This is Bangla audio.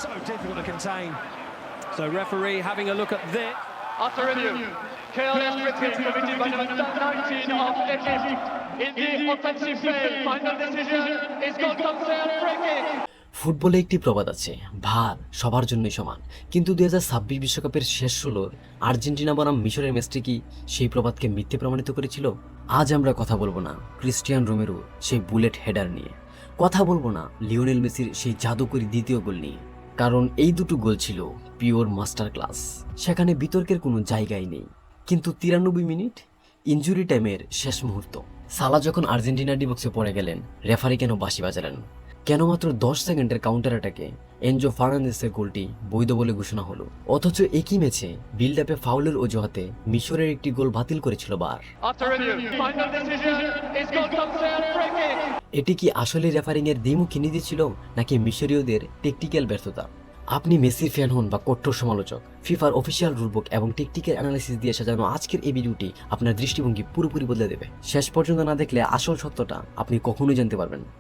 So difficult to contain. So referee having a look at this. After review, careless dribbling committed by number 19 of Egypt in the offensive phase. Final decision is goal cancel, free kick. ফুটবলে একটি প্রবাদ আছে, ভার সবার জন্যই সমান। কিন্তু 2026 বিশ্বকাপের শেষ 16 আর্জেন্টিনা বনাম মিশরের ম্যাচটি কি সেই প্রবাদকে মিথ্যে প্রমাণিত করেছিল? আজ আমরা কথা বলবো না ক্রিস্টিয়ান রোমেরো সেই বুলেট হেডার নিয়ে, কথা বলবো না লিওনেল মেসির সেই জাদুকরী দ্বিতীয় গোল নিয়ে, কারণ এই দুটো গোল ছিল পিওর মাস্টার ক্লাস। সেখানে বিতর্কের কোনো জায়গাই নেই। কিন্তু 93 মিনিট ইনজুরি টাইমের শেষ মুহূর্ত, সালা যখন আর্জেন্টিনার ডি বক্সে পড়ে গেলেন, রেফারি কেন বাঁশি বাজালেন? কেন মাত্র 10 সেকেন্ডের কাউন্টার অ্যাটাকে এনজো ফার্নান্দেসের গোলটি বৈধ বলে ঘোষণা হলো? অথচ একই ম্যাচে বিল্ড আপে ফাউলের অজুহাতে মিশরের একটি গোল বাতিল করেছিল বার। এটি কি আসলে রেফারিং এর দ্বিমুখী নীতি ছিল, নাকি মিশরীয়দের টেকটিক্যাল ব্যর্থতা? আপনি মেসির ফ্যান হন বা কট্টর সমালোচক, ফিফার অফিসিয়াল রুলবুক এবং টেকটিক্যাল অ্যানালাইসিস দিয়ে সাজানো আজকের এই ভিডিওটি আপনার দৃষ্টিভঙ্গি পুরোপুরি বদলে দেবে। শেষ পর্যন্ত না দেখলে আসল সত্যটা আপনি কখনোই জানতে পারবেন না।